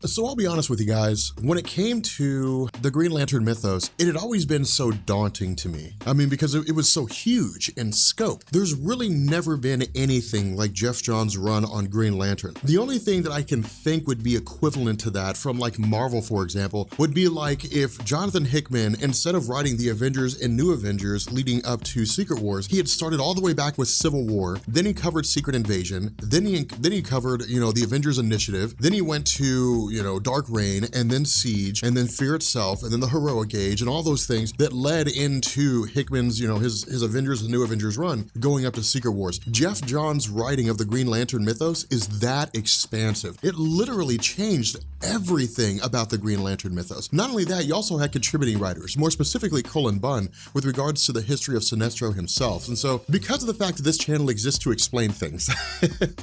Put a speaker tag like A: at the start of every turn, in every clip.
A: So I'll be honest with you guys, when it came to the Green Lantern mythos, it had always been so daunting to me. I mean, because it was so huge in scope. There's really never been anything like Geoff Johns' run on Green Lantern. The only thing that I can think would be equivalent to that from like Marvel, for example, would be like if Jonathan Hickman, instead of writing the Avengers and New Avengers leading up to Secret Wars, he had started all the way back with Civil War, then he covered Secret Invasion, then he covered, the Avengers Initiative, then he went to, Dark Reign, and then Siege, and then Fear itself, and then the Heroic Age, and all those things that led into Hickman's, his Avengers and New Avengers run going up to Secret Wars. Geoff Johns' writing of the Green Lantern mythos is that expansive. It literally changed everything about the Green Lantern mythos. Not only that, you also had contributing writers, more specifically Cullen Bunn, with regards to the history of Sinestro himself. And so, because of the fact that this channel exists to explain things,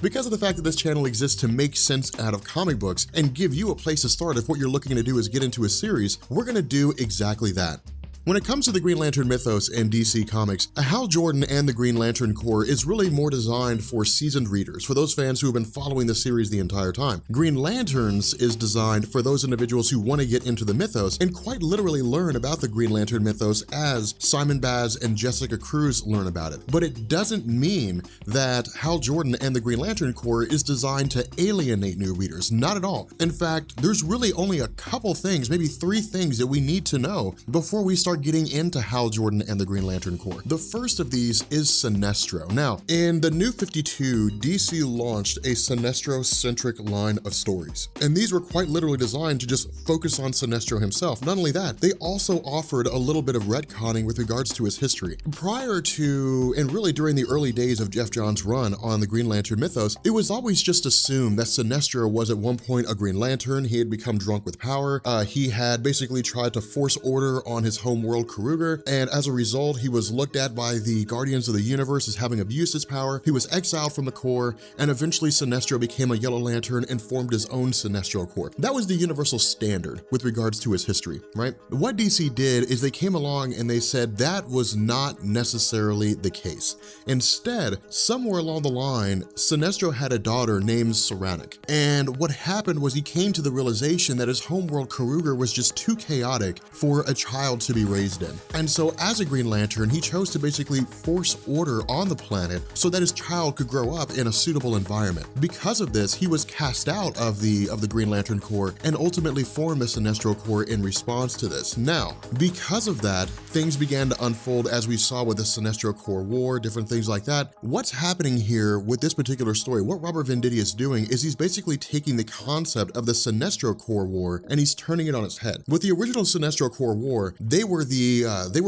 A: because of the fact that this channel exists to make sense out of comic books and give you a place to start if what you're looking to do is get into a series, we're gonna do exactly that. When it comes to the Green Lantern mythos in DC Comics, Hal Jordan and the Green Lantern Corps is really more designed for seasoned readers, for those fans who have been following the series the entire time. Green Lanterns is designed for those individuals who want to get into the mythos and quite literally learn about the Green Lantern mythos as Simon Baz and Jessica Cruz learn about it. But it doesn't mean that Hal Jordan and the Green Lantern Corps is designed to alienate new readers, not at all. In fact, there's really only a couple things, maybe 3 things that we need to know before we start getting into Hal Jordan and the Green Lantern Corps. The first of these is Sinestro. Now, in the New 52, DC launched a Sinestro-centric line of stories, and these were quite literally designed to just focus on Sinestro himself. Not only that, they also offered a little bit of retconning with regards to his history. Prior to, and really during the early days of Geoff Johns' run on the Green Lantern mythos, it was always just assumed that Sinestro was at one point a Green Lantern. He had become drunk with power. He had basically tried to force order on his home world, Kruger, and as a result, he was looked at by the Guardians of the Universe as having abused his power. He was exiled from the Corps, and eventually Sinestro became a Yellow Lantern and formed his own Sinestro Corps. That was the universal standard with regards to his history, right? What DC did is they came along and they said that was not necessarily the case. Instead, somewhere along the line, Sinestro had a daughter named Saranic, and what happened was he came to the realization that his homeworld Kruger was just too chaotic for a child to be raised in. And so as a Green Lantern, he chose to basically force order on the planet so that his child could grow up in a suitable environment. Because of this, he was cast out of the Green Lantern Corps and ultimately formed the Sinestro Corps in response to this. Now, because of that, things began to unfold as we saw with the Sinestro Corps War, different things like that. What's happening here with this particular story, what Robert Venditti is doing is he's basically taking the concept of the Sinestro Corps War and he's turning it on its head. With the original Sinestro Corps War, they were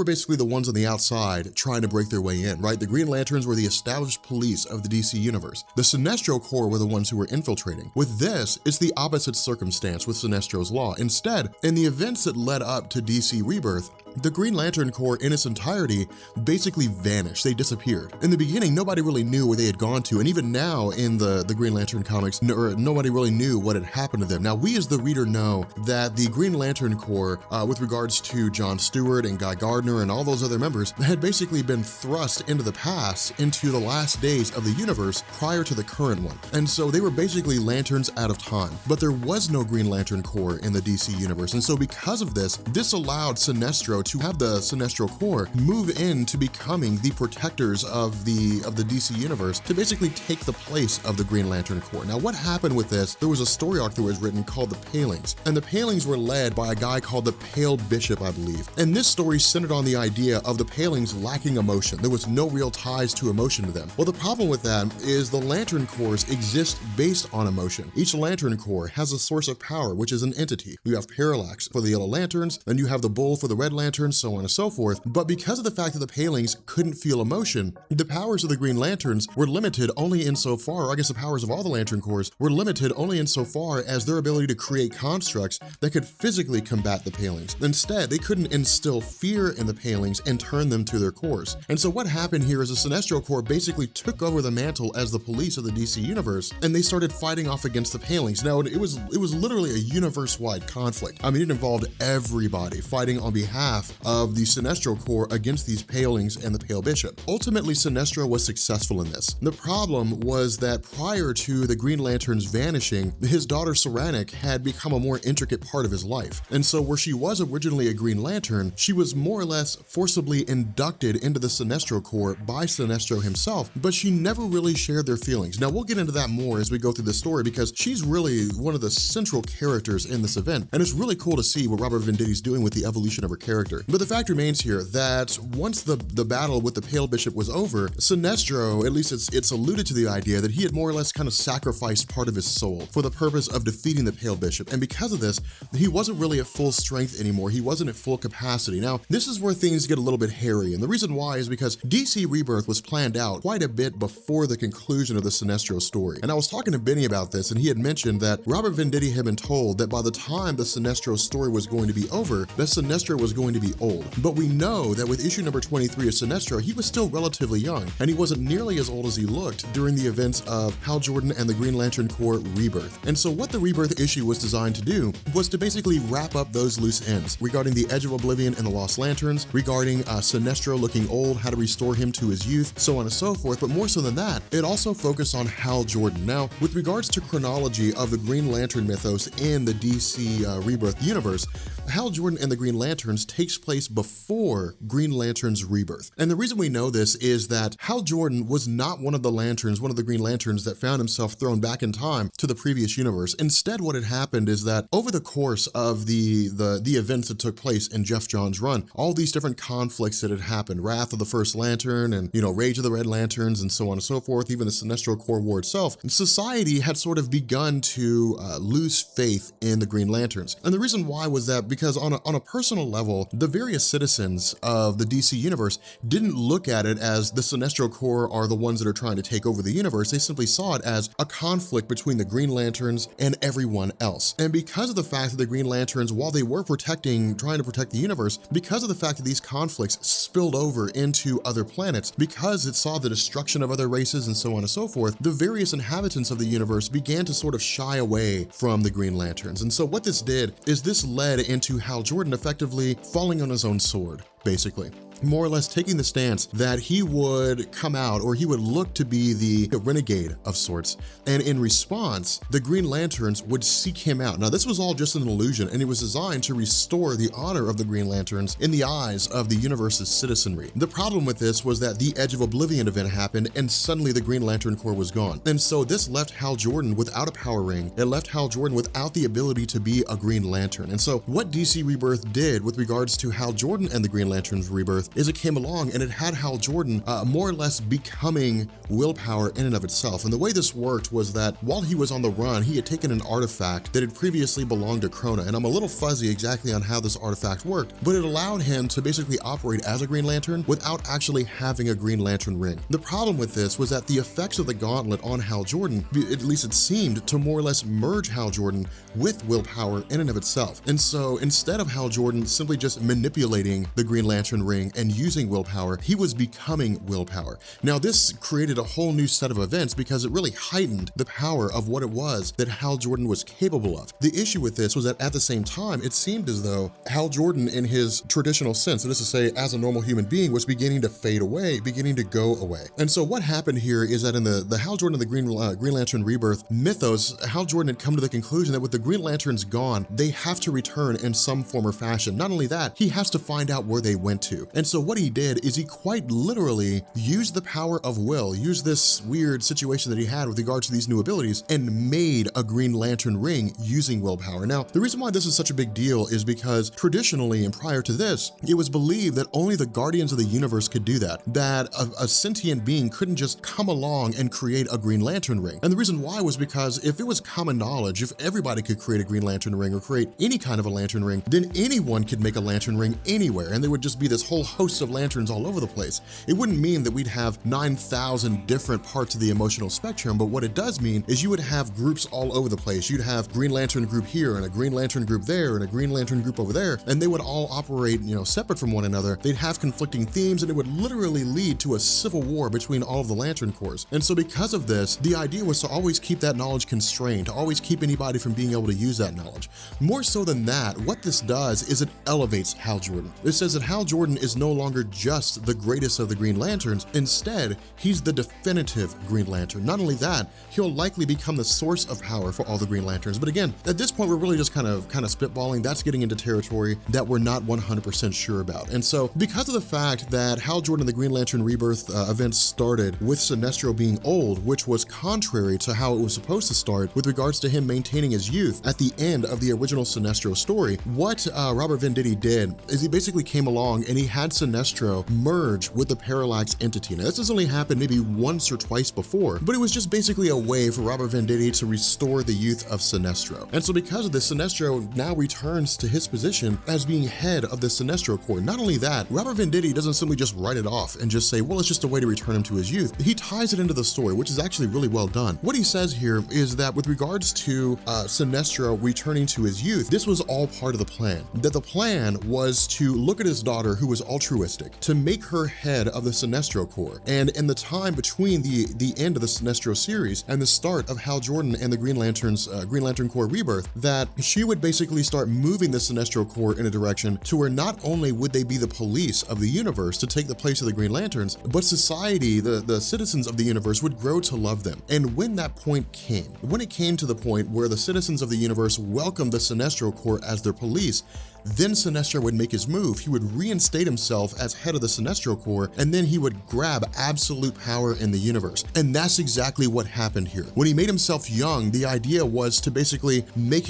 A: basically the ones on the outside trying to break their way in, right? The Green Lanterns were the established police of the DC universe. The Sinestro Corps were the ones who were infiltrating. With this, it's the opposite circumstance with Sinestro's Law. Instead, in the events that led up to DC Rebirth, the Green Lantern Corps in its entirety basically vanished. They disappeared. In the beginning, nobody really knew where they had gone to, and even now in the Green Lantern comics, nobody really knew what had happened to them. Now, we as the reader know that the Green Lantern Corps, with regards to John Stewart and Guy Gardner and all those other members, had basically been thrust into the past, into the last days of the universe prior to the current one. And so they were basically lanterns out of time. But there was no Green Lantern Corps in the DC universe. And so because of this, this allowed Sinestro to have the Sinestro Corps move into becoming the protectors of the DC universe to basically take the place of the Green Lantern Corps. Now, what happened with this? There was a story arc that was written called The Palings, and the Palings were led by a guy called the Pale Bishop, I believe. And this story centered on the idea of the Palings lacking emotion. There was no real ties to emotion to them. Well, the problem with that is the Lantern Corps exist based on emotion. Each Lantern Corps has a source of power, which is an entity. You have Parallax for the Yellow Lanterns, then you have the Bull for the Red Lanterns, so on and so forth. But because of the fact that the Palings couldn't feel emotion, the powers of the Green Lanterns were limited only insofar, or I guess the powers of all the Lantern Corps were limited only insofar as their ability to create constructs that could physically combat the Palings. Instead, they couldn't instill fear in the Palings and turn them to their course. And so what happened here is the Sinestro Corps basically took over the mantle as the police of the DC universe, and they started fighting off against the Palings. Now, it was literally a universe-wide conflict. I mean, it involved everybody fighting on behalf behalf of the Sinestro Corps against these Palings and the Pale Bishop. Ultimately, Sinestro was successful in this. The problem was that prior to the Green Lantern's vanishing, his daughter Saranic had become a more intricate part of his life. And so where she was originally a Green Lantern, she was more or less forcibly inducted into the Sinestro Corps by Sinestro himself, but she never really shared their feelings. Now, we'll get into that more as we go through the story because she's really one of the central characters in this event, and it's really cool to see what Robert Venditti's doing with the evolution of her character. But the fact remains here that once the battle with the Pale Bishop was over, Sinestro, at least it's alluded to the idea that he had more or less kind of sacrificed part of his soul for the purpose of defeating the Pale Bishop, and because of this, he wasn't really at full strength anymore. He wasn't at full capacity. Now, this is where things get a little bit hairy, and the reason why is because DC Rebirth was planned out quite a bit before the conclusion of the Sinestro story. And I was talking to Benny about this, and he had mentioned that Robert Venditti had been told that by the time the Sinestro story was going to be over, that Sinestro was going to be old. But we know that with issue number 23 of Sinestro, he was still relatively young, and he wasn't nearly as old as he looked during the events of Hal Jordan and the Green Lantern Corps Rebirth. And so what the Rebirth issue was designed to do was to basically wrap up those loose ends regarding the Edge of Oblivion and the Lost Lanterns, regarding Sinestro looking old, how to restore him to his youth, so on and so forth. But more so than that, it also focused on Hal Jordan. Now, with regards to chronology of the Green Lantern mythos in the DC Rebirth universe, Hal Jordan and the Green Lanterns takes place before Green Lantern's Rebirth. And the reason we know this is that Hal Jordan was not one of the Lanterns, one of the Green Lanterns that found himself thrown back in time to the previous universe. Instead, what had happened is that over the course of the events that took place in Jeff Johns' run, all these different conflicts that had happened, Wrath of the First Lantern and, Rage of the Red Lanterns and so on and so forth, even the Sinestro Corps War itself, society had sort of begun to lose faith in the Green Lanterns. And the reason why was that because on a personal level, the various citizens of the DC universe didn't look at it as the Sinestro Corps are the ones that are trying to take over the universe. They simply saw it as a conflict between the Green Lanterns and everyone else. And because of the fact that the Green Lanterns, while they were trying to protect the universe, because of the fact that these conflicts spilled over into other planets, because it saw the destruction of other races and so on and so forth, the various inhabitants of the universe began to sort of shy away from the Green Lanterns. And so what this did is this led into Hal Jordan effectively falling on his own sword, basically. More or less taking the stance that he would come out, or he would look to be the renegade of sorts, and in response, the Green Lanterns would seek him out. Now, this was all just an illusion, and it was designed to restore the honor of the Green Lanterns in the eyes of the universe's citizenry. The problem with this was that the Edge of Oblivion event happened, and suddenly the Green Lantern Corps was gone. And so this left Hal Jordan without a power ring. It left Hal Jordan without the ability to be a Green Lantern. And so what DC Rebirth did with regards to Hal Jordan and the Green Lantern's Rebirth is it came along and it had Hal Jordan more or less becoming willpower in and of itself. And the way this worked was that while he was on the run, he had taken an artifact that had previously belonged to Krona. And I'm a little fuzzy exactly on how this artifact worked, but it allowed him to basically operate as a Green Lantern without actually having a Green Lantern ring. The problem with this was that the effects of the gauntlet on Hal Jordan, at least it seemed, to more or less merge Hal Jordan with willpower in and of itself. And so instead of Hal Jordan simply just manipulating the Green Lantern ring and using willpower, he was becoming willpower. Now, this created a whole new set of events because it really heightened the power of what it was that Hal Jordan was capable of. The issue with this was that at the same time, it seemed as though Hal Jordan in his traditional sense, that is to say, as a normal human being, was beginning to fade away, beginning to go away. And so what happened here is that in the Hal Jordan and the Green Lantern Rebirth mythos, Hal Jordan had come to the conclusion that with the Green Lanterns gone, they have to return in some form or fashion. Not only that, he has to find out where they went to. And so what he did is he quite literally used the power of will, used this weird situation that he had with regards to these new abilities, and made a Green Lantern ring using willpower. Now, the reason why this is such a big deal is because traditionally and prior to this, it was believed that only the Guardians of the Universe could do that a sentient being couldn't just come along and create a Green Lantern ring. And the reason why was because if it was common knowledge, if everybody could create a Green Lantern ring or create any kind of a lantern ring, then anyone could make a lantern ring anywhere, and would just be this whole host of lanterns all over the place. It wouldn't mean that we'd have 9,000 different parts of the emotional spectrum, but what it does mean is you would have groups all over the place. You'd have Green Lantern group here and a Green Lantern group there and a Green Lantern group over there, and they would all operate, separate from one another. They'd have conflicting themes, and it would literally lead to a civil war between all of the Lantern Corps. And so because of this, the idea was to always keep that knowledge constrained, to always keep anybody from being able to use that knowledge. More so than that, what this does is it elevates Hal Jordan. It says that Hal Jordan is no longer just the greatest of the Green Lanterns. Instead, he's the definitive Green Lantern. Not only that, he'll likely become the source of power for all the Green Lanterns. But again, at this point, we're really just kind of spitballing. That's getting into territory that we're not 100% sure about. And so because of the fact that Hal Jordan and the Green Lantern Rebirth events started with Sinestro being old, which was contrary to how it was supposed to start with regards to him maintaining his youth at the end of the original Sinestro story, what Robert Venditti did is he basically came along and he had Sinestro merge with the Parallax entity. Now, this has only happened maybe once or twice before, but it was just basically a way for Robert Venditti to restore the youth of Sinestro. And so because of this, Sinestro now returns to his position as being head of the Sinestro Corps. Not only that, Robert Venditti doesn't simply just write it off and just say, well, it's just a way to return him to his youth. He ties it into the story, which is actually really well done. What he says here is that with regards to Sinestro returning to his youth, this was all part of the plan. That the plan was to look at his daughter, who was altruistic, to make her head of the Sinestro Corps. And in the time between the end of the Sinestro series and the start of Hal Jordan and the Green Lantern Corps Rebirth, that she would basically start moving the Sinestro Corps in a direction to where not only would they be the police of the universe to take the place of the Green Lanterns, but society, the citizens of the universe, would grow to love them. And when that point came, when it came to the point where the citizens of the universe welcomed the Sinestro Corps as their police, then Sinestro would make his move. He would reinstate himself as head of the Sinestro Corps, and then he would grab absolute power in the universe. And that's exactly what happened here. When he made himself young, the idea was to basically put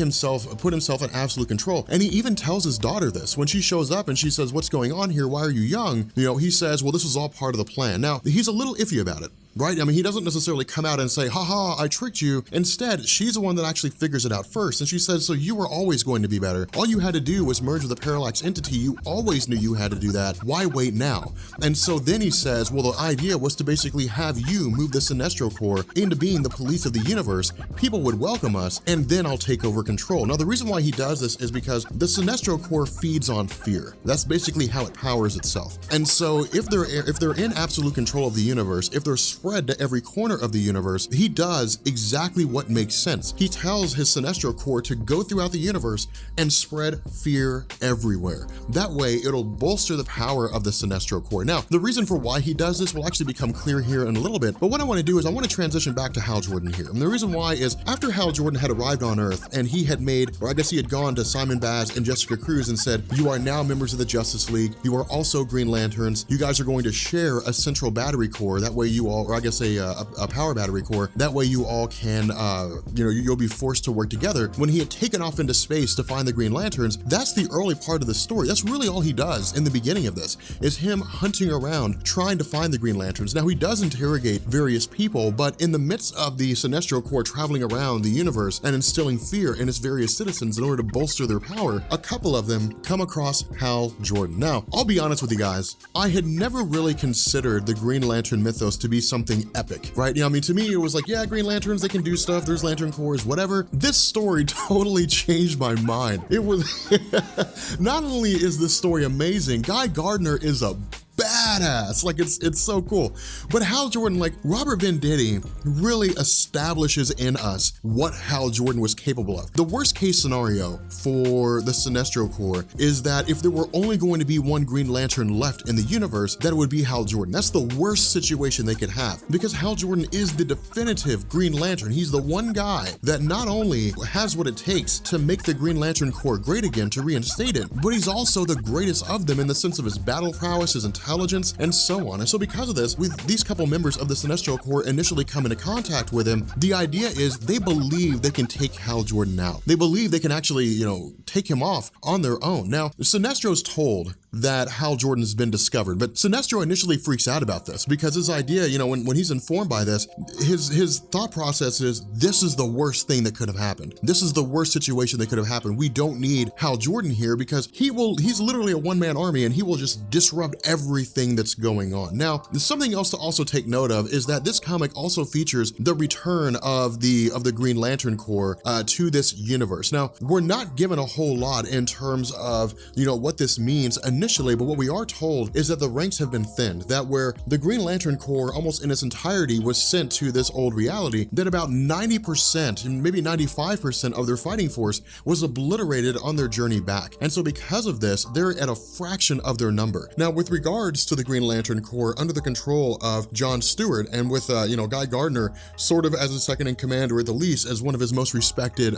A: himself in absolute control. And he even tells his daughter this. When she shows up and she says, what's going on here? Why are you young? He says, well, this was all part of the plan. Now, he's a little iffy about it. Right? I mean, he doesn't necessarily come out and say, haha, I tricked you. Instead, she's the one that actually figures it out first. And she says, so you were always going to be better. All you had to do was merge with the Parallax entity. You always knew you had to do that. Why wait now? And so then he says, well, the idea was to basically have you move the Sinestro Corps into being the police of the universe. People would welcome us, and then I'll take over control. Now, the reason why he does this is because the Sinestro Corps feeds on fear. That's basically how it powers itself. And so if they're in absolute control of the universe, if they're spread to every corner of the universe, he does exactly what makes sense. He tells his Sinestro Corps to go throughout the universe and spread fear everywhere. That way, it'll bolster the power of the Sinestro Corps. Now, the reason for why he does this will actually become clear here in a little bit, but what I want to do is I want to transition back to Hal Jordan here. And the reason why is after Hal Jordan had arrived on Earth and he had he had gone to Simon Baz and Jessica Cruz and said, you are now members of the Justice League. You are also Green Lanterns. You guys are going to share a central battery core. That way you all, or I guess a power battery core. That way you all can, you'll be forced to work together. When he had taken off into space to find the Green Lanterns, that's the early part of the story. That's really all he does in the beginning of this, is him hunting around trying to find the Green Lanterns. Now, he does interrogate various people, but in the midst of the Sinestro Corps traveling around the universe and instilling fear in its various citizens in order to bolster their power, a couple of them come across Hal Jordan. Now, I'll be honest with you guys, I had never really considered the Green Lantern mythos to be something epic, right? To me, it was like, yeah, Green Lanterns, they can do stuff, there's Lantern Corps, whatever. This story totally changed my mind. It was, not only is this story amazing, Guy Gardner is a badass. Like, it's so cool. But Hal Jordan, like, Robert Venditti really establishes in us what Hal Jordan was capable of. The worst case scenario for the Sinestro Corps is that if there were only going to be one Green Lantern left in the universe, that it would be Hal Jordan. That's the worst situation they could have, because Hal Jordan is the definitive Green Lantern. He's the one guy that not only has what it takes to make the Green Lantern Corps great again, to reinstate it, but he's also the greatest of them in the sense of his battle prowess, his intelligence, and so on. And so because of this, with these couple members of the Sinestro Corps initially come into contact with him, the idea is they believe they can take Hal Jordan out. They believe they can actually, take him off on their own. Now, Sinestro's told that Hal Jordan has been discovered. But Sinestro initially freaks out about this because his idea, you know, when he's informed by this, his thought process is, this is the worst thing that could have happened. This is the worst situation that could have happened. We don't need Hal Jordan here because he's literally a one-man army and he will just disrupt everything that's going on. Now, something else to also take note of is that this comic also features the return of the Green Lantern Corps to this universe. Now, we're not given a whole lot in terms of, you know, what this means initially, but what we are told is that the ranks have been thinned, that where the Green Lantern Corps almost in its entirety was sent to this old reality, that about 90% and maybe 95% of their fighting force was obliterated on their journey back. And so because of this, they're at a fraction of their number. Now, with regards to the Green Lantern Corps under the control of John Stewart and with, you know, Guy Gardner sort of as a second in command, or at the least as one of his most respected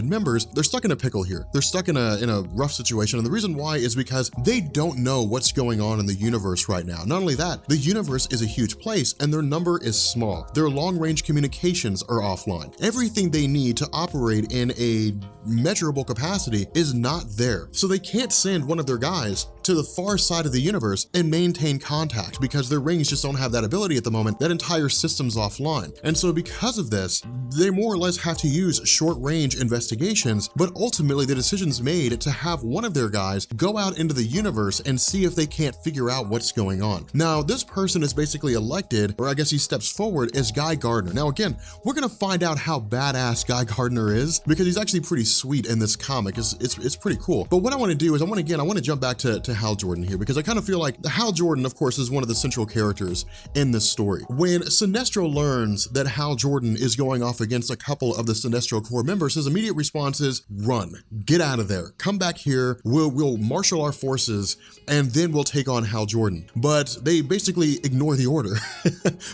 A: members, they're stuck in a pickle here. They're stuck in a rough situation. And the reason why is because they don't know what's going on in the universe right now. Not only that, the universe is a huge place and their number is small. Their long-range communications are offline. Everything they need to operate in a measurable capacity is not there. So they can't send one of their guys to the far side of the universe and maintain contact because their rings just don't have that ability at the moment. That entire system's offline. And so because of this, they more or less have to use short-range investigations, but ultimately the decision's made to have one of their guys go out into the universe and see if they can't figure out what's going on. Now, this person is basically elected, or I guess he steps forward as Guy Gardner. Now, again, we're gonna find out how badass Guy Gardner is because he's actually pretty sweet in this comic. It's pretty cool. But what I wanna do is I wanna jump back to Hal Jordan here because I kind of feel like Hal Jordan, of course, is one of the central characters in this story. When Sinestro learns that Hal Jordan is going off against a couple of the Sinestro Corps members, his immediate response is, run, get out of there, come back here, we'll marshal our forces, and then we'll take on Hal Jordan. But they basically ignore the order,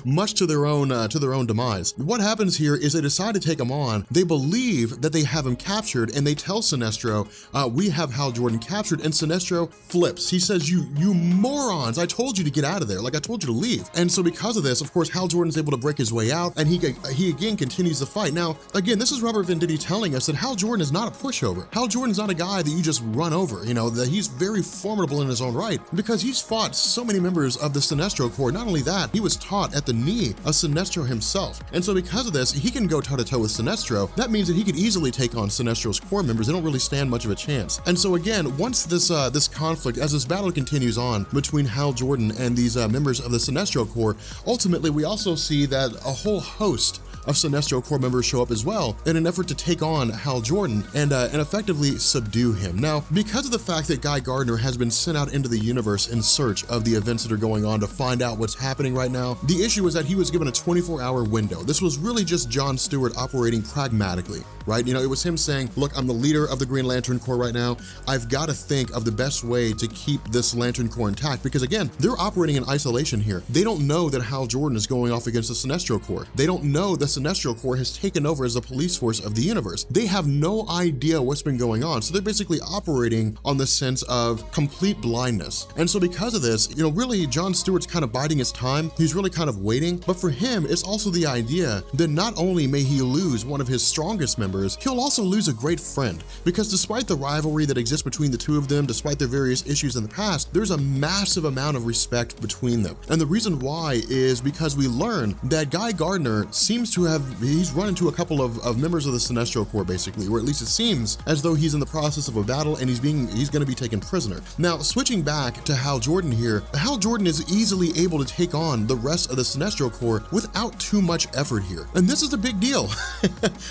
A: much to their own demise. What happens here is they decide to take him on. They believe that they have him captured, and they tell Sinestro, we have Hal Jordan captured, and Sinestro flips. He says, you morons, I told you to get out of there, like I told you to leave. And so because of this, of course, Hal Jordan's able to break his way out, and he again continues the fight. Now, again, this is Robert Venditti telling us that Hal Jordan is not a pushover. Hal Jordan's not a guy that you just run over, you know, that he's very formidable in his own right because he's fought so many members of the Sinestro Corps. Not only that, he was taught at the knee of Sinestro himself. And so because of this, he can go toe-to-toe with Sinestro. That means that he could easily take on Sinestro's Corps members. They don't really stand much of a chance. And so again, once this conflict, as this battle continues on between Hal Jordan and these members of the Sinestro Corps, ultimately we also see that a whole host of Sinestro Corps members show up as well in an effort to take on Hal Jordan and effectively subdue him. Now, because of the fact that Guy Gardner has been sent out into the universe in search of the events that are going on to find out what's happening right now, the issue is that he was given a 24-hour window. This was really just John Stewart operating pragmatically, right? You know, it was him saying, look, I'm the leader of the Green Lantern Corps right now. I've got to think of the best way to keep this Lantern Corps intact because again, they're operating in isolation here. They don't know that Hal Jordan is going off against the Sinestro Corps. They don't know the Sinestro Corps has taken over as the police force of the universe. They have no idea what's been going on. So they're basically operating on the sense of complete blindness. And so because of this, you know, really John Stewart's kind of biding his time. He's really kind of waiting. But for him, it's also the idea that not only may he lose one of his strongest members, he'll also lose a great friend. Because despite the rivalry that exists between the two of them, despite their various issues in the past, there's a massive amount of respect between them. And the reason why is because we learn that Guy Gardner seems to have he's run into a couple of members of the Sinestro Corps basically, or at least it seems as though he's in the process of a battle and he's going to be taken prisoner. Now, switching back to Hal Jordan here, Hal Jordan is easily able to take on the rest of the Sinestro Corps without too much effort here. And this is a big deal.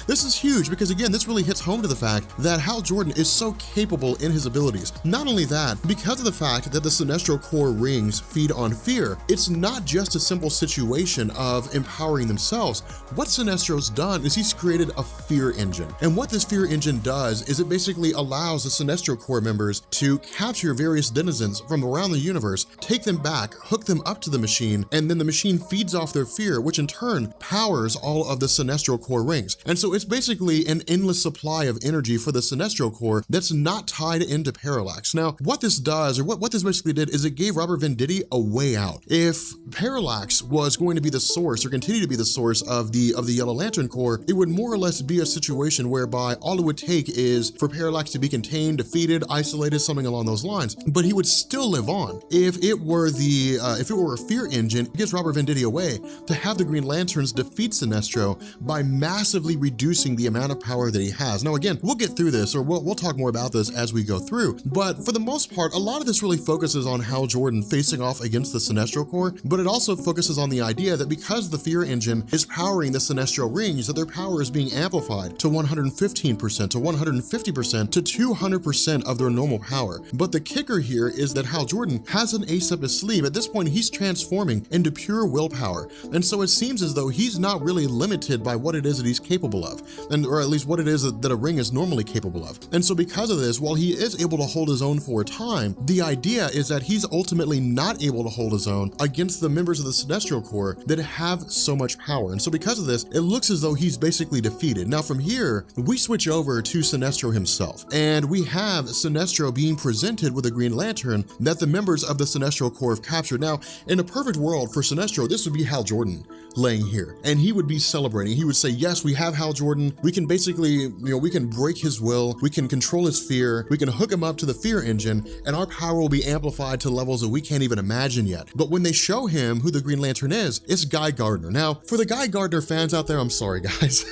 A: This is huge because again, this really hits home to the fact that Hal Jordan is so capable in his abilities. Not only that, because of the fact that the Sinestro Corps rings feed on fear, it's not just a simple situation of empowering themselves. What Sinestro's done is he's created a fear engine. And what this fear engine does is it basically allows the Sinestro Corps members to capture various denizens from around the universe, take them back, hook them up to the machine, and then the machine feeds off their fear, which in turn powers all of the Sinestro Corps rings. And so it's basically an endless supply of energy for the Sinestro Corps that's not tied into Parallax. Now, what this does, or what this basically did, is it gave Robert Venditti a way out. If Parallax was going to be the source, or continue to be the source of the the Yellow Lantern Corps, it would more or less be a situation whereby all it would take is for Parallax to be contained, defeated, isolated, something along those lines. But he would still live on. If it were a fear engine, it gives Robert Venditti a way to have the Green Lanterns defeat Sinestro by massively reducing the amount of power that he has. Now again, we'll get through this, or we'll talk more about this as we go through, but for the most part, a lot of this really focuses on Hal Jordan facing off against the Sinestro Corps, but it also focuses on the idea that because the fear engine is powering the Sinestro rings, that their power is being amplified to 115%, to 150%, to 200% of their normal power. But the kicker here is that Hal Jordan has an ace up his sleeve. At this point, he's transforming into pure willpower, and so it seems as though he's not really limited by what it is that he's capable of, or at least what it is that a ring is normally capable of. And so because of this, while he is able to hold his own for a time, the idea is that he's ultimately not able to hold his own against the members of the Sinestro Corps that have so much power. And so because of this, it looks as though he's basically defeated. Now from here, we switch over to Sinestro himself, and we have Sinestro being presented with a Green Lantern that the members of the Sinestro Corps have captured. Now, in a perfect world for Sinestro, this would be Hal Jordan laying here, and he would be celebrating. He would say, yes, we have Hal Jordan. We can basically, we can break his will, we can control his fear, we can hook him up to the fear engine, and our power will be amplified to levels that we can't even imagine yet. But when they show him who the Green Lantern is, it's Guy Gardner. Now, for the Guy Gardner fans out there, I'm sorry guys.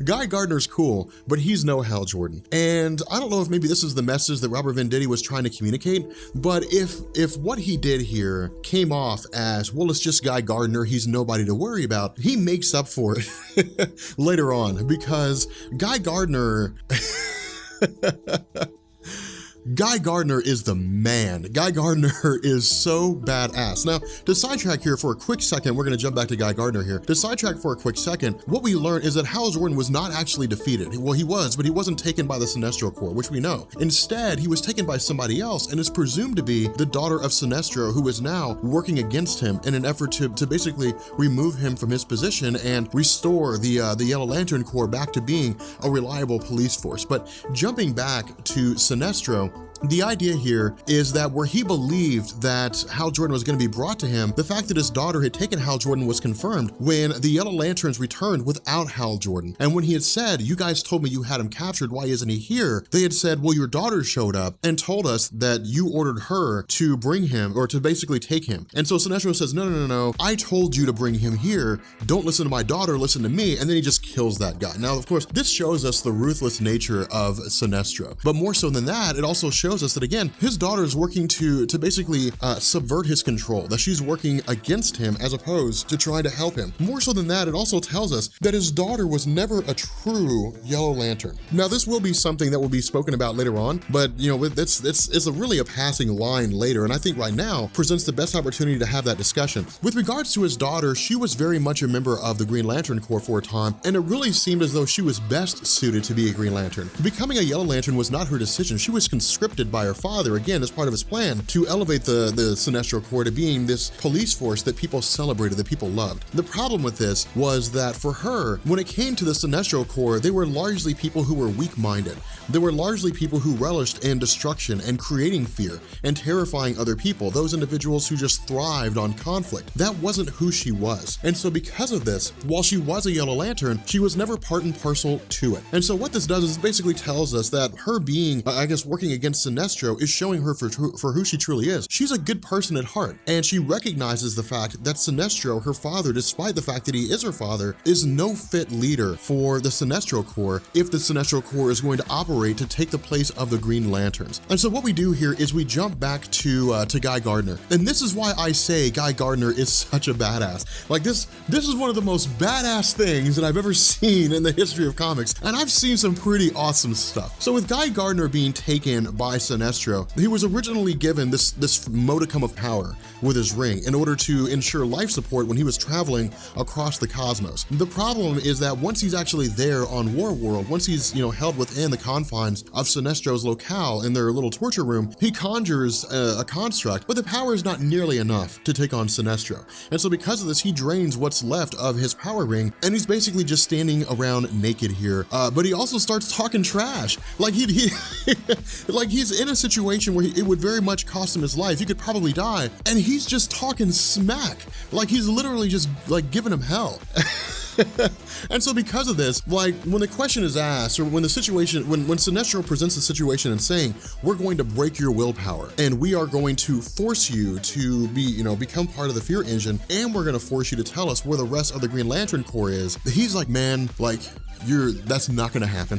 A: Guy Gardner's cool, but he's no Hal Jordan. And I don't know if maybe this is the message that Robert Venditti was trying to communicate, but if what he did here came off as, well, it's just Guy Gardner, he's nobody to worry about, he makes up for it later on, because Guy Gardner Guy Gardner is the man. Guy Gardner is so badass. Now, to sidetrack here for a quick second, we're gonna jump back to Guy Gardner here. To sidetrack for a quick second, what we learned is that Hal Jordan was not actually defeated. Well, he was, but he wasn't taken by the Sinestro Corps, which we know. Instead, he was taken by somebody else and is presumed to be the daughter of Sinestro, who is now working against him in an effort to basically remove him from his position and restore the Yellow Lantern Corps back to being a reliable police force. But jumping back to Sinestro, the idea here is that where he believed that Hal Jordan was going to be brought to him, the fact that his daughter had taken Hal Jordan was confirmed when the Yellow Lanterns returned without Hal Jordan. And when he had said, you guys told me you had him captured, why isn't he here? They had said, well, your daughter showed up and told us that you ordered her to bring him, or to basically take him. And so Sinestro says, no, I told you to bring him here. Don't listen to my daughter, listen to me. And then he just kills that guy. Now, of course, this shows us the ruthless nature of Sinestro. But more so than that, it also shows us that, again, his daughter is working to basically subvert his control, that she's working against him as opposed to trying to help him. More so than that, it also tells us that his daughter was never a true Yellow Lantern. Now, this will be something that will be spoken about later on, but it's really a passing line later, and I think right now presents the best opportunity to have that discussion. With regards to his daughter, she was very much a member of the Green Lantern Corps for a time, and it really seemed as though she was best suited to be a Green Lantern. Becoming a Yellow Lantern was not her decision. She was conscripted by her father, again, as part of his plan to elevate the Sinestro Corps to being this police force that people celebrated, that people loved. The problem with this was that for her, when it came to the Sinestro Corps, they were largely people who were weak-minded. They were largely people who relished in destruction and creating fear and terrifying other people, those individuals who just thrived on conflict. That wasn't who she was. And so because of this, while she was a Yellow Lantern, she was never part and parcel to it. And so what this does is it basically tells us that her being, I guess, working against Sinestro is showing her for who she truly is. She's a good person at heart, and she recognizes the fact that Sinestro, her father, despite the fact that he is her father, is no fit leader for the Sinestro Corps if the Sinestro Corps is going to operate to take the place of the Green Lanterns. And so what we do here is we jump back to Guy Gardner, and this is why I say Guy Gardner is such a badass. Like this is one of the most badass things that I've ever seen in the history of comics, and I've seen some pretty awesome stuff. So with Guy Gardner being taken by Sinestro, he was originally given this modicum of power with his ring in order to ensure life support when he was traveling across the cosmos. The problem is that once he's actually there on War World, once he's held within the confines of Sinestro's locale in their little torture room, he conjures a construct, but the power is not nearly enough to take on Sinestro. And so because of this, he drains what's left of his power ring, and he's basically just standing around naked here. But he also starts talking trash. Like like he's in a situation where it would very much cost him his life. He could probably die, and he's just talking smack. Like he's literally just like giving him hell. And so because of this, like when the question is asked, or when the situation, when Sinestro presents the situation and saying, we're going to break your willpower and we are going to force you to be, become part of the fear engine, and we're gonna force you to tell us where the rest of the Green Lantern Corps is, he's like, man, like, that's not gonna happen.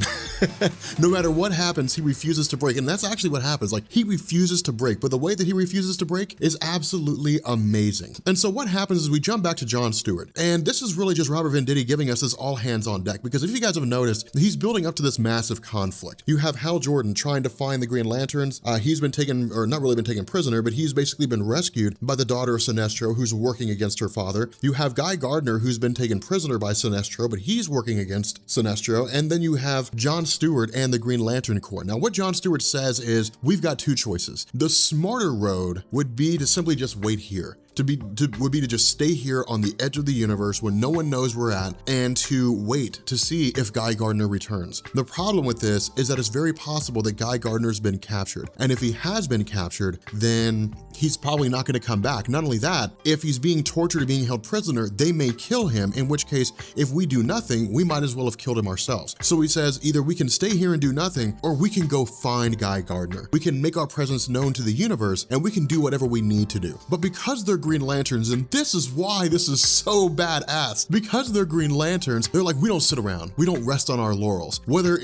A: No matter what happens, he refuses to break. And that's actually what happens. Like, he refuses to break, but the way that he refuses to break is absolutely amazing. And so what happens is we jump back to John Stewart. And this is really just Robert Venditti giving us this all hands on deck, because if you guys have noticed, he's building up to this massive conflict. You have Hal Jordan trying to find the Green Lanterns. He's been taken, or not really been taken prisoner, but he's basically been rescued by the daughter of Sinestro, who's working against her father. You have Guy Gardner, who's been taken prisoner by Sinestro, but he's working against Sinestro. And then you have John Stewart and the Green Lantern Corps. Now, what John Stewart says is, we've got two choices. The smarter road would be to simply just wait here. Would be to just stay here on the edge of the universe when no one knows we're at, and to wait to see if Guy Gardner returns. The problem with this is that it's very possible that Guy Gardner's been captured. And if he has been captured, then he's probably not gonna come back. Not only that, if he's being tortured or being held prisoner, they may kill him, in which case, if we do nothing, we might as well have killed him ourselves. So he says, either we can stay here and do nothing, or we can go find Guy Gardner. We can make our presence known to the universe, and we can do whatever we need to do. But because they're Green Lanterns, and this is why this is so badass, because they're Green Lanterns, they're like, we don't sit around, we don't rest on our laurels. Whether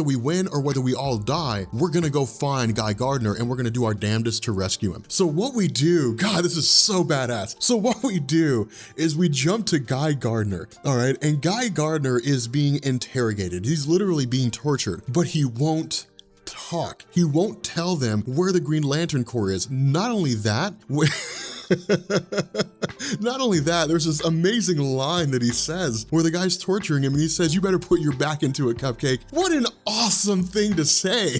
A: we win or whether we all die, we're gonna go find Guy Gardner, and we're gonna do our damnedest to rescue him. So what we do, God, this is so badass. So what we do is we jump to Guy Gardner, all right? And Guy Gardner is being interrogated. He's literally being tortured, but he won't talk. He won't tell them where the Green Lantern Corps is. Not only that, not only that, there's this amazing line that he says where the guy's torturing him and he says, you better put your back into it, Cupcake. What an awesome thing to say.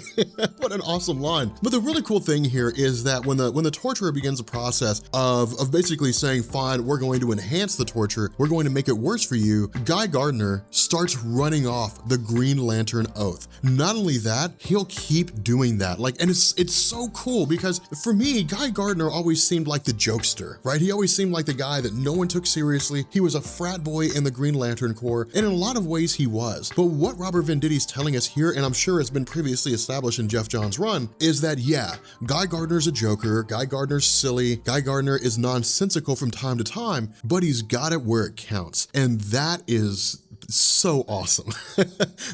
A: What an awesome line. But the really cool thing here is that when the torturer begins the process of basically saying, fine, we're going to enhance the torture, we're going to make it worse for you, Guy Gardner starts running off the Green Lantern oath. Not only that, he'll keep doing that. Like, and it's so cool, because for me, Guy Gardner always seemed like the jokester, right? He always seemed like the guy that no one took seriously. He was a frat boy in the Green Lantern Corps, and in a lot of ways he was. But what Robert Venditti's telling us here, and I'm sure it's been previously established in Jeff Johns' run, is that, yeah, Guy Gardner's a joker, Guy Gardner's silly, Guy Gardner is nonsensical from time to time, but he's got it where it counts. And that is so awesome.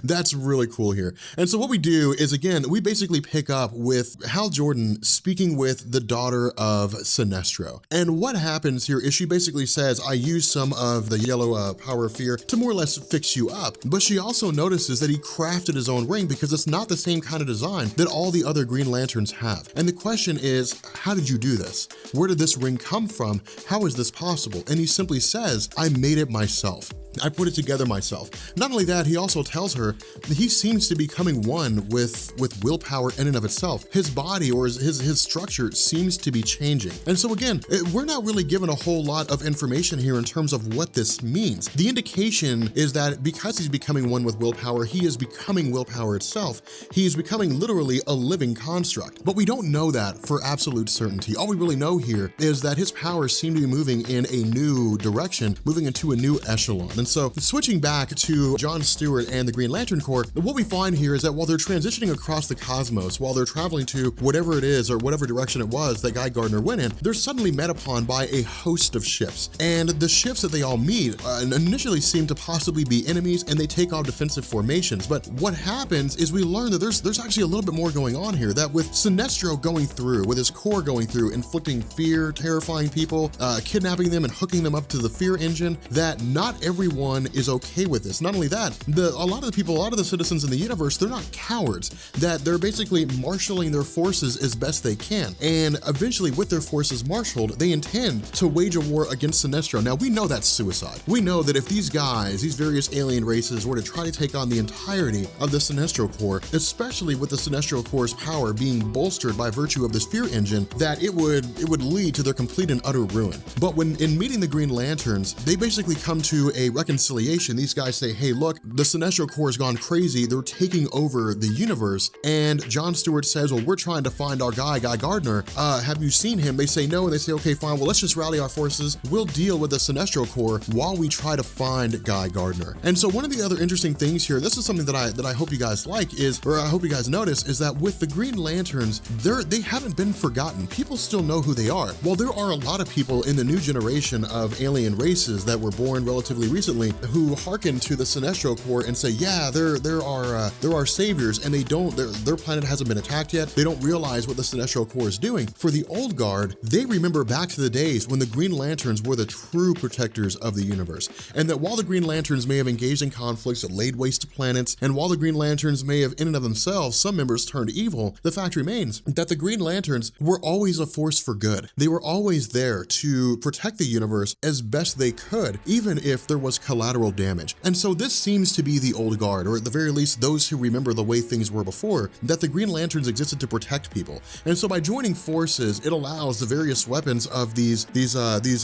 A: That's really cool here. And so what we do is, again, we basically pick up with Hal Jordan speaking with the daughter of Sinestro. And what happens here is she basically says, I used some of the yellow power of fear to more or less fix you up. But she also notices that he crafted his own ring, because it's not the same kind of design that all the other Green Lanterns have. And the question is, how did you do this? Where did this ring come from? How is this possible? And he simply says, I made it myself. I put it together myself. Not only that, he also tells her that he seems to be becoming one with willpower in and of itself. His body, or his structure, seems to be changing. And so again, we're not really given a whole lot of information here in terms of what this means. The indication is that because he's becoming one with willpower, he is becoming willpower itself. He is becoming literally a living construct. But we don't know that for absolute certainty. All we really know here is that his powers seem to be moving in a new direction, moving into a new echelon. And so switching back to John Stewart and the Green Lantern Corps, what we find here is that while they're transitioning across the cosmos, while they're traveling to whatever it is or whatever direction it was that Guy Gardner went in, they're suddenly met upon by a host of ships. And the ships that they all meet initially seem to possibly be enemies, and they take on defensive formations. But what happens is we learn that there's actually a little bit more going on here, that with Sinestro going through, with his core going through, inflicting fear, terrifying people, kidnapping them and hooking them up to the fear engine, that not everyone is okay with this. Not only that, a lot of the citizens in the universe, they're not cowards, that they're basically marshaling their forces as best they can. And eventually, with their forces marshaled, they intend to wage a war against Sinestro. Now, we know that's suicide. We know that if these guys, these various alien races, were to try to take on the entirety of the Sinestro Corps, especially with the Sinestro Corps' power being bolstered by virtue of this fear engine, that it would lead to their complete and utter ruin. But when in meeting the Green Lanterns, they basically come to a reconciliation. These these guys say, hey, look, the Sinestro Corps has gone crazy. They're taking over the universe. And John Stewart says, well, we're trying to find our guy Gardner. Have you seen him? They say no, and they say, okay, fine, well, let's just rally our forces. We'll deal with the Sinestro Corps while we try to find Guy Gardner. And so one of the other interesting things here, this is something that I hope you guys like is, or I hope you guys notice, is that with the Green Lanterns, they haven't been forgotten. People still know who they are. While there are a lot of people in the new generation of alien races that were born relatively recently who hearken to the Sinestro Corps and say, yeah, they're our saviors, and their planet hasn't been attacked yet. They don't realize what the Sinestro Corps is doing. For the old guard, they remember back to the days when the Green Lanterns were the true protectors of the universe, and that while the Green Lanterns may have engaged in conflicts that laid waste to planets, and while the Green Lanterns may have in and of themselves, some members turned evil, the fact remains that the Green Lanterns were always a force for good. They were always there to protect the universe as best they could, even if there was collateral damage. And so this seems to be the old guard, or at the very least those who remember the way things were before, that the Green Lanterns existed to protect people. And so by joining forces, it allows the various weapons of these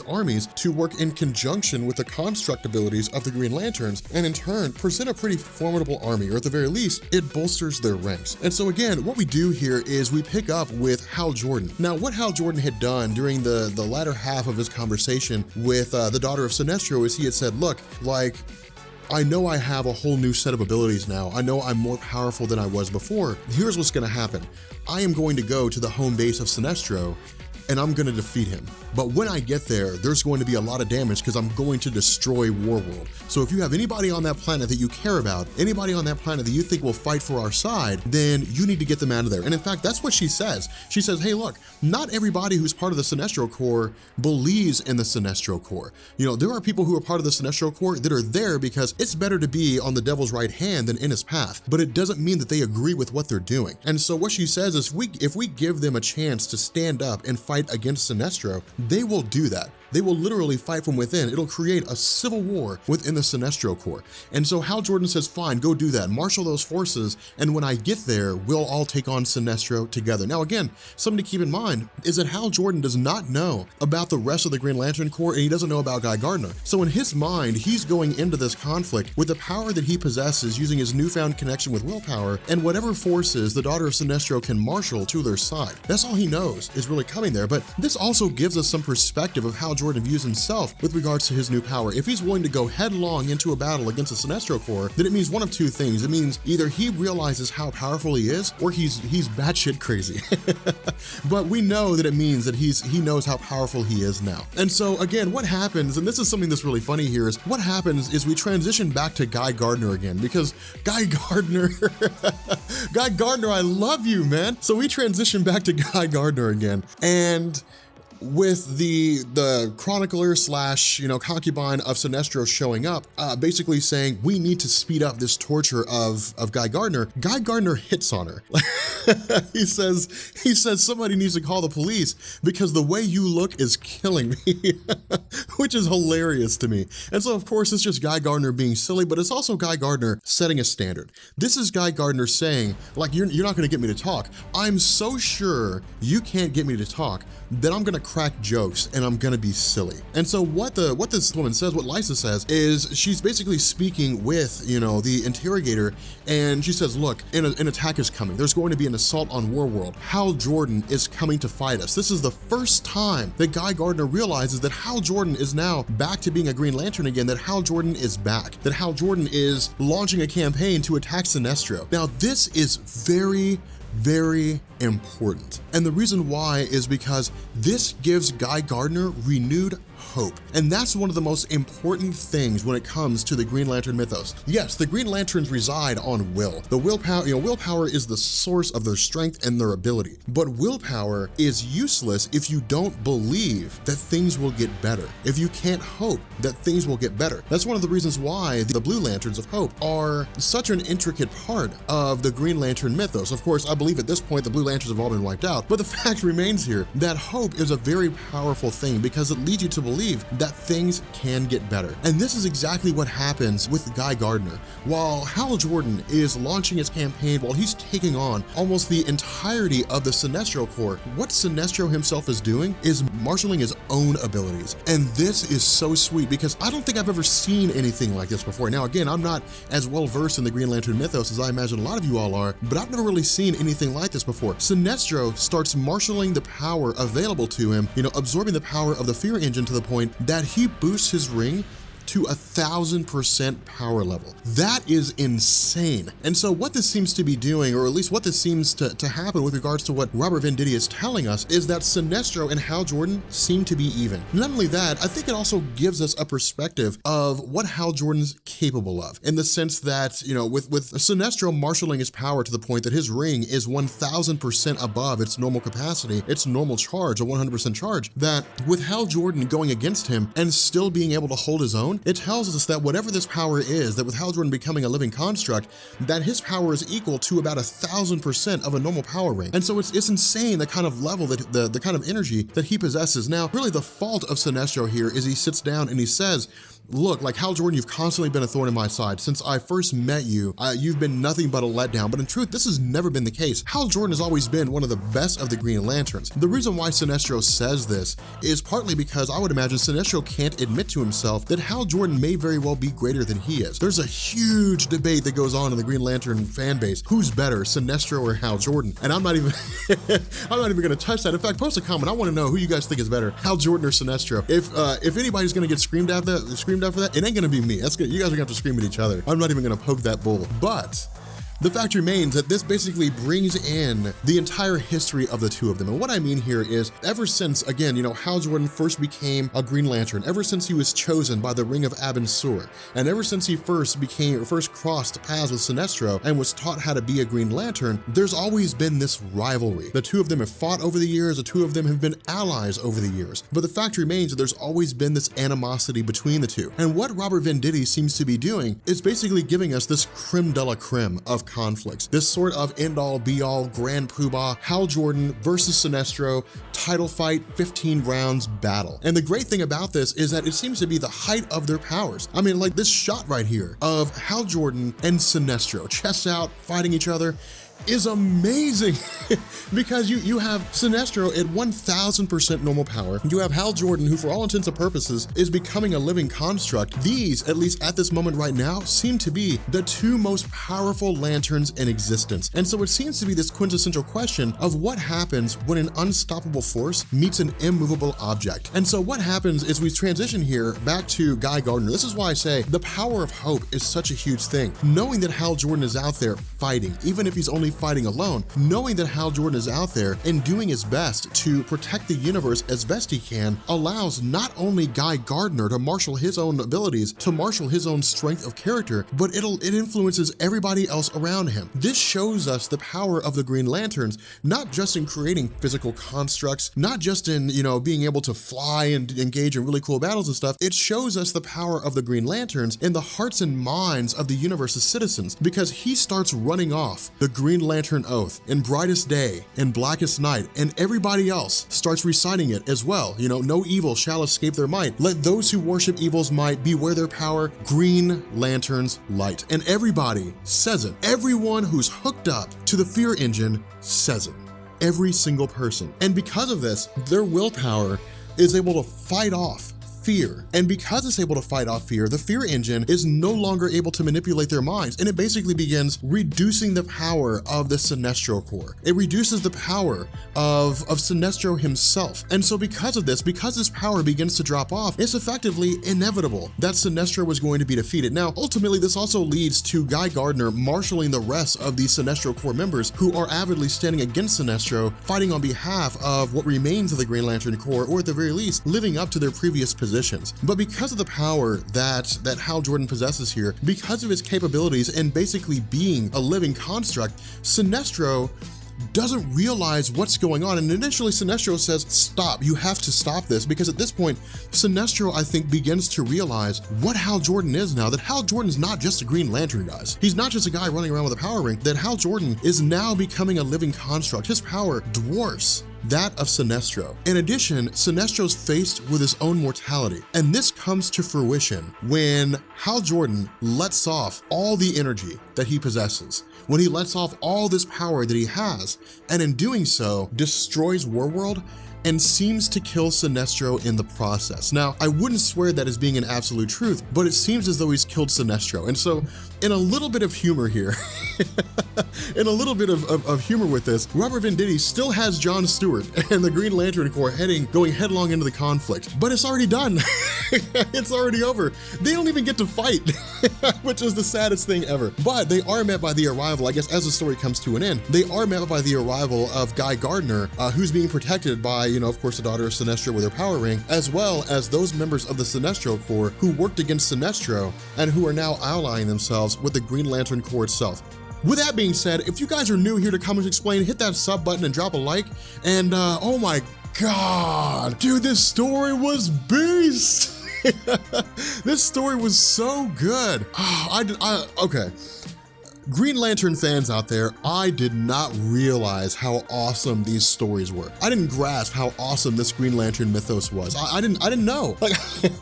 A: armies to work in conjunction with the construct abilities of the Green Lanterns, and in turn present a pretty formidable army, or at the very least, it bolsters their ranks. And so again, what we do here is we pick up with Hal Jordan. Now, what Hal Jordan had done during the latter half of his conversation with the daughter of Sinestro is he had said, look, like, I know I have a whole new set of abilities now. I know I'm more powerful than I was before. Here's what's gonna happen. I am going to go to the home base of Sinestro, and I'm gonna defeat him. But when I get there, there's going to be a lot of damage because I'm going to destroy Warworld. So if you have anybody on that planet that you care about, anybody on that planet that you think will fight for our side, then you need to get them out of there. And in fact, that's what she says. She says, hey, look, not everybody who's part of the Sinestro Corps believes in the Sinestro Corps. You know, there are people who are part of the Sinestro Corps that are there because it's better to be on the devil's right hand than in his path, but it doesn't mean that they agree with what they're doing. And so what she says is if we give them a chance to stand up and fight against Sinestro, they will do that. They will literally fight from within. It'll create a civil war within the Sinestro Corps. And so Hal Jordan says, fine, go do that. Marshal those forces, and when I get there, we'll all take on Sinestro together. Now again, something to keep in mind is that Hal Jordan does not know about the rest of the Green Lantern Corps, and he doesn't know about Guy Gardner. So in his mind, he's going into this conflict with the power that he possesses using his newfound connection with willpower and whatever forces the daughter of Sinestro can marshal to their side. That's all he knows is really coming there. But this also gives us some perspective of how Jordan views himself with regards to his new power. If he's willing to go headlong into a battle against the Sinestro Corps, then it means one of two things. It means either he realizes how powerful he is, or he's batshit crazy. But we know that it means that he knows how powerful he is now. And so again, what happens, and this is something that's really funny here, is what happens is we transition back to Guy Gardner again, because Guy Gardner, Guy Gardner, I love you, man. So we transition back to Guy Gardner again, and with the chronicler slash, concubine of Sinestro showing up, basically saying, we need to speed up this torture of Guy Gardner. Guy Gardner hits on her. He says somebody needs to call the police because the way you look is killing me, which is hilarious to me. And so of course it's just Guy Gardner being silly, but it's also Guy Gardner setting a standard. This is Guy Gardner saying, like, you're not gonna get me to talk. I'm so sure you can't get me to talk that I'm gonna crack jokes and I'm gonna be silly. And so what this woman says, what Lysa says, is she's basically speaking with, the interrogator, and she says, look, an attack is coming. There's going to be an assault on Warworld. Hal Jordan is coming to fight us. This is the first time that Guy Gardner realizes that Hal Jordan is now back to being a Green Lantern again, that Hal Jordan is back, that Hal Jordan is launching a campaign to attack Sinestro. Now, this is very, very important. And the reason why is because this gives Guy Gardner renewed hope. And that's one of the most important things when it comes to the Green Lantern mythos. Yes, the Green Lanterns reside on will. The willpower, willpower is the source of their strength and their ability. But willpower is useless if you don't believe that things will get better, if you can't hope that things will get better. That's one of the reasons why the Blue Lanterns of Hope are such an intricate part of the Green Lantern mythos. Of course, I believe at this point the Blue Lanterns have all been wiped out, but the fact remains here that hope is a very powerful thing because it leads you to believe believe that things can get better. And this is exactly what happens with Guy Gardner. While Hal Jordan is launching his campaign, while he's taking on almost the entirety of the Sinestro Corps, what Sinestro himself is doing is marshaling his own abilities. And this is so sweet because I don't think I've ever seen anything like this before. Now, again, I'm not as well versed in the Green Lantern mythos as I imagine a lot of you all are, but I've never really seen anything like this before. Sinestro starts marshaling the power available to him, absorbing the power of the fear engine to the point that he boosts his ring to 1,000% power level. That is insane. And so what this seems to be doing, or at least what this seems to happen with regards to what Robert Venditti is telling us, is that Sinestro and Hal Jordan seem to be even. Not only that, I think it also gives us a perspective of what Hal Jordan's capable of, in the sense that, with Sinestro marshaling his power to the point that his ring is 1,000% above its normal capacity, its normal charge, a 100% charge, that with Hal Jordan going against him and still being able to hold his own, it tells us that whatever this power is, that with Hal Jordan becoming a living construct, that his power is equal to about 1,000% of a normal power ring. And so it's insane the kind of level, that the kind of energy that he possesses. Now, really the fault of Sinestro here is he sits down and he says, look, like Hal Jordan, you've constantly been a thorn in my side. Since I first met you, you've been nothing but a letdown. But in truth, this has never been the case. Hal Jordan has always been one of the best of the Green Lanterns. The reason why Sinestro says this is partly because I would imagine Sinestro can't admit to himself that Hal Jordan may very well be greater than he is. There's a huge debate that goes on in the Green Lantern fan base. Who's better, Sinestro or Hal Jordan? And I'm not even gonna touch that. In fact, post a comment. I want to know who you guys think is better, Hal Jordan or Sinestro. If anybody's gonna get screamed at for that, it ain't gonna be me. That's good. You guys are gonna have to scream at each other. I'm not even gonna poke that bull. But the fact remains that this basically brings in the entire history of the two of them. And what I mean here is, ever since, again, Hal Jordan first became a Green Lantern, ever since he was chosen by the Ring of Abin Sur, and ever since he first crossed paths with Sinestro and was taught how to be a Green Lantern, there's always been this rivalry. The two of them have fought over the years, the two of them have been allies over the years. But the fact remains that there's always been this animosity between the two. And what Robert Venditti seems to be doing is basically giving us this creme de la creme of conflicts, this sort of end-all be-all grand poobah Hal Jordan versus Sinestro title fight 15 rounds battle. And the great thing about this is that it seems to be the height of their powers. I mean, like this shot right here of Hal Jordan and Sinestro chest out fighting each other is amazing because you have Sinestro at 1,000% normal power. You have Hal Jordan, who for all intents and purposes is becoming a living construct. These, at least at this moment right now, seem to be the two most powerful lanterns in existence. And so it seems to be this quintessential question of what happens when an unstoppable force meets an immovable object. And so what happens is we transition here back to Guy Gardner. This is why I say the power of hope is such a huge thing. Knowing that Hal Jordan is out there fighting, even if he's only fighting alone, knowing that Hal Jordan is out there and doing his best to protect the universe as best he can, allows not only Guy Gardner to marshal his own abilities, to marshal his own strength of character, but it influences everybody else around him. This shows us the power of the Green Lanterns, not just in creating physical constructs, not just in, being able to fly and engage in really cool battles and stuff. It shows us the power of the Green Lanterns in the hearts and minds of the universe's citizens, because he starts running off the Green Lantern Oath in Brightest Day and Blackest Night, and everybody else starts reciting it as well. No evil shall escape their might. Let those who worship evil's might beware their power. Green Lantern's light. And everybody says it. Everyone who's hooked up to the fear engine says it. Every single person. And because of this, their willpower is able to fight off fear. And because it's able to fight off fear, the fear engine is no longer able to manipulate their minds, and it basically begins reducing the power of the Sinestro Corps. It reduces the power of Sinestro himself. And so because of this, because his power begins to drop off, it's effectively inevitable that Sinestro was going to be defeated. Now, ultimately, this also leads to Guy Gardner marshaling the rest of the Sinestro Corps members who are avidly standing against Sinestro, fighting on behalf of what remains of the Green Lantern Corps, or at the very least, living up to their previous positions. But because of the power that Hal Jordan possesses here, because of his capabilities and basically being a living construct, Sinestro doesn't realize what's going on. And initially Sinestro says, stop, you have to stop this, because at this point, Sinestro, I think, begins to realize what Hal Jordan is now, that Hal Jordan's not just a Green Lantern, guys. He's not just a guy running around with a power ring, that Hal Jordan is now becoming a living construct. His power dwarfs that of Sinestro. In addition, Sinestro's faced with his own mortality, and this comes to fruition when Hal Jordan lets off all the energy that he possesses, when he lets off all this power that he has, and in doing so, destroys Warworld and seems to kill Sinestro in the process. Now, I wouldn't swear that as being an absolute truth, but it seems as though he's killed Sinestro. And so, in a little bit of humor here, in a little bit of humor with this, Robert Venditti still has John Stewart and the Green Lantern Corps going headlong into the conflict, but it's already done. It's already over. They don't even get to fight, which is the saddest thing ever. But they are met by the arrival, I guess as the story comes to an end, they are met by the arrival of Guy Gardner, who's being protected by, of course, the daughter of Sinestro with her power ring, as well as those members of the Sinestro Corps who worked against Sinestro and who are now allying themselves with the Green Lantern Corps itself. With that being said, if you guys are new here to Comics Explained, hit that sub button and drop a like. And oh my God, dude, this story was beast. This story was so good. Okay. Green Lantern fans out there, I did not realize how awesome these stories were. I didn't grasp how awesome this Green Lantern mythos was. I didn't know. Like,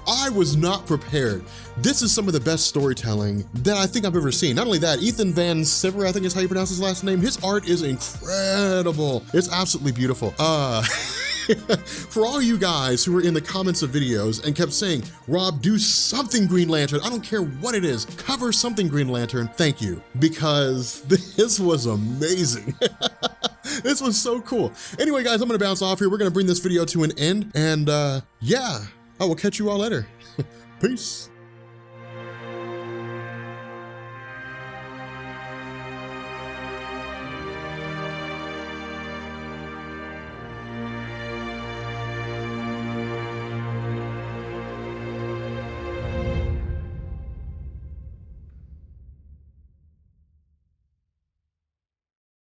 A: I was not prepared. This is some of the best storytelling that I think I've ever seen. Not only that, Ethan Van Sciver, I think is how you pronounce his last name. His art is incredible. It's absolutely beautiful. For all you guys who were in the comments of videos and kept saying, Rob, do something Green Lantern. I don't care what it is. Cover something Green Lantern. Thank you, because this was amazing. This was so cool. Anyway, guys, I'm gonna bounce off here. We're gonna bring this video to an end. And yeah, I will catch you all later. Peace.